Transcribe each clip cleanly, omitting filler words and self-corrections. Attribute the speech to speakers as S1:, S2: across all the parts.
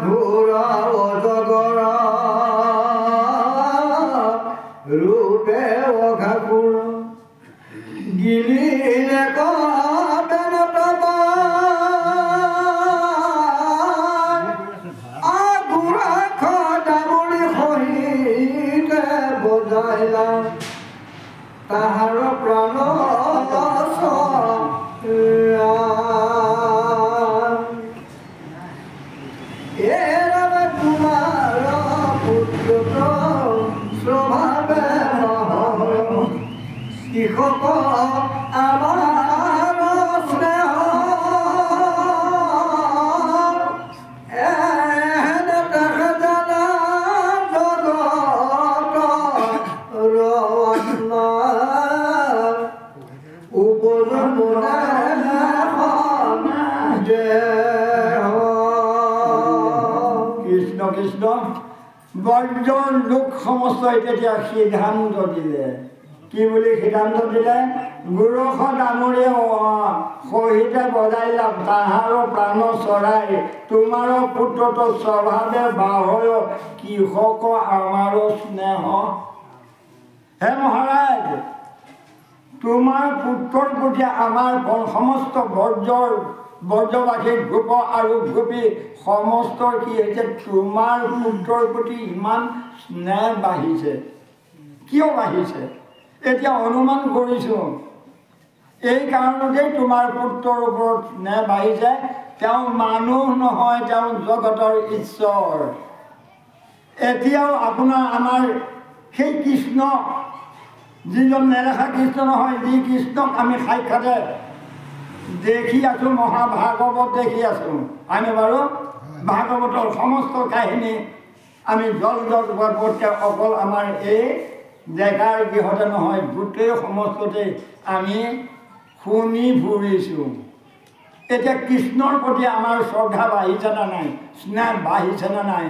S1: ঘোরা অজগরা রূপে অঘাকুর গিলিলে কবেন আগুরা খডামুড়ি সহিতে বজাইলা তাহার প্রাণ এরা তোমার পুত্র স্বভাবে কৃষক আমার স্নেহ দেখা জানা জগত রত্না উপজমনা কৃষ্ণ কৃষ্ণ বৰ্জন লোক সমস্তই তেতিয়া সিদ্ধান্ত দিলে কি বুলি সিদ্ধান্ত দিলে গোৰখ ডাঙৰীয়ে সহিতে বজাইলা তাহাৰ প্ৰাণ চৰাই তোমাৰ পুত্ৰটো স্বভাৱে বাহয় কৃষক আমাৰ স্নেহ হে মহাৰাজ তোমাৰ পুত্ৰৰ প্ৰতি আমাৰ সমস্ত বৰ্জবাসী গোপ আৰু গোপী সমস্তৰ কি হৈছে তোমাৰ পুত্ৰৰ প্ৰতি ইমান স্নেহ বাঢ়িছে কিয় বাঢ়িছে এতিয়া অনুমান কৰিছোঁ এই কাৰণতেই তোমাৰ পুত্ৰৰ ওপৰত স্নেহ বাঢ়িছে তেওঁ মানুহ নহয় তেওঁ জগতৰ ঈশ্বৰ এতিয়াও আপোনাৰ আমাৰ সেই কৃষ্ণ যিজন নেদেখা কৃষ্ণ নহয় যি কৃষ্ণক আমি সাক্ষাতে দেখি আছোঁ মহাভাগৱত দেখি আছোঁ আমি বাৰু ভাগৱতৰ সমস্ত কাহিনী আমি জল অকল আমাৰ এই জেগাৰ গৃহতে নহয় গোটেই সমস্ততে আমি শুনি ফুৰিছোঁ এতিয়া কৃষ্ণৰ প্ৰতি আমাৰ শ্ৰদ্ধা বাঢ়িছেনে নাই স্নেহ বাঢ়িছেনে নাই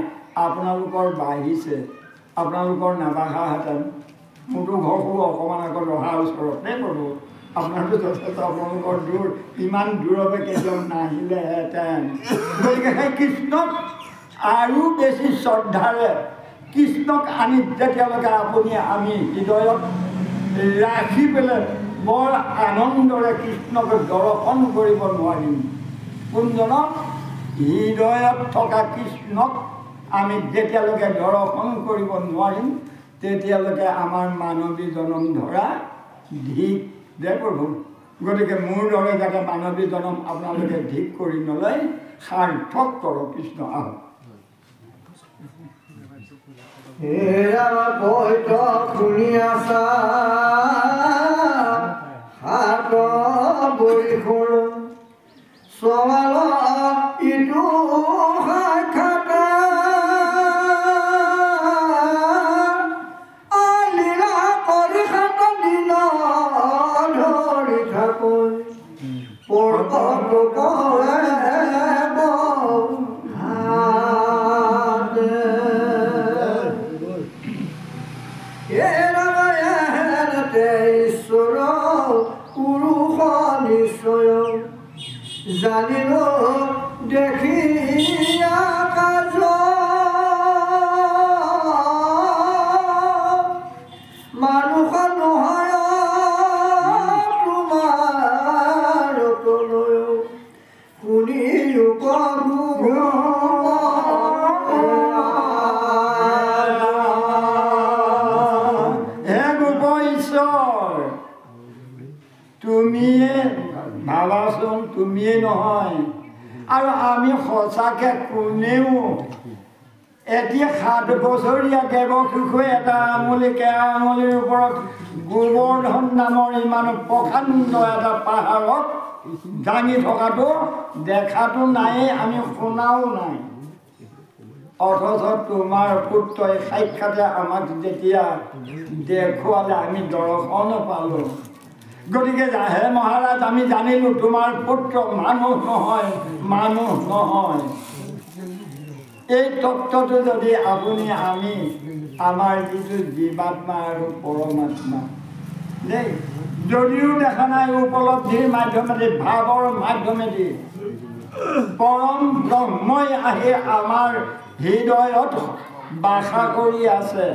S1: আপোনালোকৰ বাঢ়িছে আপোনালোকৰ নাবাঢ়াহেঁতেন মোৰতো ঘৰটো অকণমান আগত অহাৰ ওচৰতে কৰোঁ আপোনাৰতো যথেষ্ট আপোনালোকৰ দূৰ ইমান দূৰলৈ কেতিয়াও নাহিলেহেঁতেন গতিকে সেই কৃষ্ণক আৰু বেছি শ্ৰদ্ধাৰে কৃষ্ণক আনি যেতিয়ালৈকে আপুনি আমি হৃদয়ত ৰাখি পেলাই বৰ আনন্দৰে কৃষ্ণক দৰ্শন কৰিব নোৱাৰিম কোনজনক হৃদয়ত থকা কৃষ্ণক আমি যেতিয়ালৈকে দৰ্শন কৰিব নোৱাৰিম তেতিয়ালৈকে আমাৰ মানৱী জনম ধৰা ধিক দে প্ৰভু গতিকে মোৰ দৰে যাতে মানৱী জনম আপোনালোকে ধিক কৰি নলয় সাৰ্থক কৰক কৃষ্ণ আহক শুনি আছা হাত বৰিষৰ চৱাল ইটো সাক্ষাৎ লীলা কৰি সাত দিন ধৰি থাকৈ পৰ্বত কৰে জানিল দেখিয়া কাজ মানুহ নহয় তোমাৰ তনয় শুনি হে গোপ ঈশ্বৰ তুমিয়ে ভাবাচোন তুমিয়ে নহয় আৰু আমি সঁচাকৈ কোনেও এতিয়া 7 বছৰীয়া দেৱশিশুৱে এটা কেৰা আঙুলিৰ ওপৰত গোবৰ্ধন নামৰ ইমান প্ৰকাণ্ড এটা পাহাৰক দাঙি থকাটো দেখাটো নায়েই আমি শুনাও নাই অথচ তোমাৰ পুত্ৰই সাক্ষাতে আমাক যেতিয়া দেখুৱালে আমি দৰ্শন পালোঁ গতিকে হে মহাৰাজ আমি জানিলোঁ তোমাৰ পুত্ৰ মানুহ নহয় এই তত্ত্বটো যদি আপুনি আমি আমাৰ যিটো জীৱাত্মা আৰু পৰমাত্মা দেই যদিও দেখা নাই উপলব্ধিৰ মাধ্যমেদি ভাৱৰ মাধ্যমেদি পৰম ব্ৰহ্মই আহি আমাৰ হৃদয়ত বাসা কৰি আছে।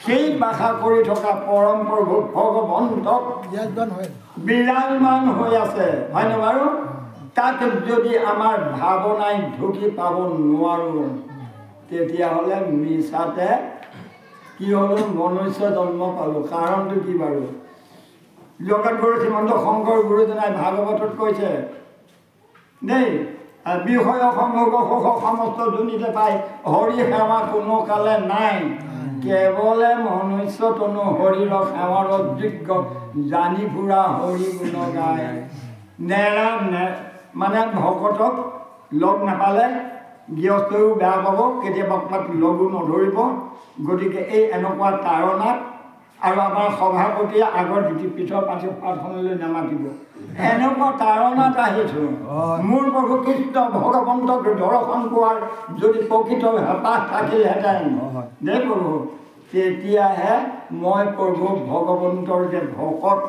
S1: সেই বাসা কৰি থকা পৰম প্ৰভু ভগৱন্তক বিৰাজমান হৈ আছে, হয়নে বাৰু? তাক যদি আমাৰ ভাৱনাই ঢুকি পাব নোৱাৰোঁ, তেতিয়াহ'লে মিছাতে কি হ'ল? মনুষ্য জন্ম পালোঁ। কাৰণটো কি বাৰু? জগতগুৰু শ্ৰীমন্ত শংকৰ গুৰুজনাই ভাগৱতত কৈছে দেই, বিষয় সমগ্ৰ সুখ সমস্ত দুনিতে পাই, হৰি সেৱা কোনো কালে নাই, কেৱলে মনুষ্য তনু হৰিৰ সেৱাৰ যোগ্য, জানি ফুৰা হৰি গুণ গায়। মানে ভকতক লগ নাপালে গৃহস্থও বেয়া পাব, কেতিয়াবা ক'ৰবাত লগো নধৰিব। গতিকে এই এনেকুৱা তাৰণাত আৰু আমাৰ সভাপতিয়ে আগৰ পিছৰ পাছত প্ৰাৰ্থনালৈ নামাতিব, এনেকুৱা তাৰণাত আহিছোঁ। মোৰ প্ৰভু কৃষ্ণ ভগৱন্তক দৰ্শন পোৱাৰ যদি প্ৰকৃত হেঁপাহ থাকিলহেঁতেন দেই প্ৰভু, তেতিয়াহে মই প্ৰভু ভগৱন্তৰ যে ভকত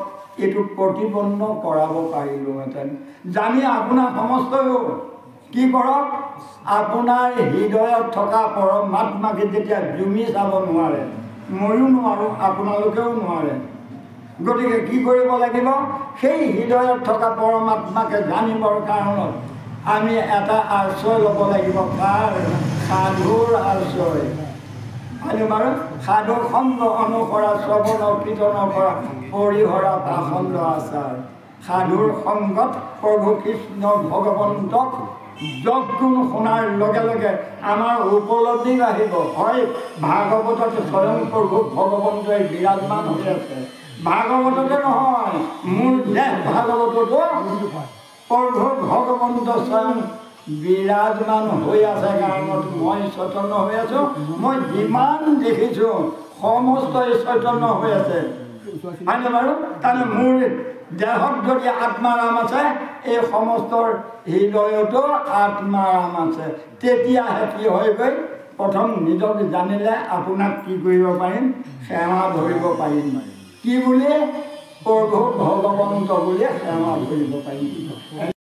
S1: এইটো প্ৰতিপন্ন কৰাব পাৰিলোহেঁতেন। জানি আপোনাৰ সমস্তও কি কৰক? আপোনাৰ হৃদয়ত থকা পৰমাত্মাকে যেতিয়া জুমি চাব নোৱাৰে, ময়ো নোৱাৰোঁ, আপোনালোকেও নোৱাৰে। গতিকে কি কৰিব লাগিব? সেই হৃদয়ত থকা পৰমাত্মাকে জানিবৰ কাৰণত আমি এটা আশ্ৰয় ল'ব লাগিব। কাৰ? সাধুৰ আশ্ৰয়, হয়নে বাৰু? সাধু খণ্ড অনুসৰা শ্ৰৱণ কীৰ্তন কৰা পৰিহৰা পাখণ্ড আচাৰ। সাধুৰ সংগত প্ৰভু কৃষ্ণ ভগৱন্তক যজ্ঞ শুনাৰ লগে লগে আমাৰ উপলব্ধি আহিব, হয় ভাগৱতত স্বয়ং প্ৰভু ভগৱন্তই বিৰাজমান হৈ আছে। ভাগৱততে নহয়, মোৰ দেহ ভাগৱততো প্ৰভু ভগৱন্ত স্বয়ং বিৰাজমান হৈ আছে। কাৰণত মই চৈতন্য হৈ আছোঁ। মই যিমান দেখিছোঁ সমস্তই চৈতন্য হৈ আছে, হয়নে বাৰু? তাৰমানে মোৰ দেহত যদি আত্মাৰাম আছে, এই সমস্তৰ হৃদয়তো আত্মাৰাম আছে। তেতিয়াহে কি হয়গৈ? প্ৰথম নিজক জানিলে আপোনাক কি কৰিব পাৰিম? সেৱা ধৰিব পাৰিম। কি বুলি? প্ৰভু ভগৱন্ত বুলি সেৱা ধৰিব পাৰিম।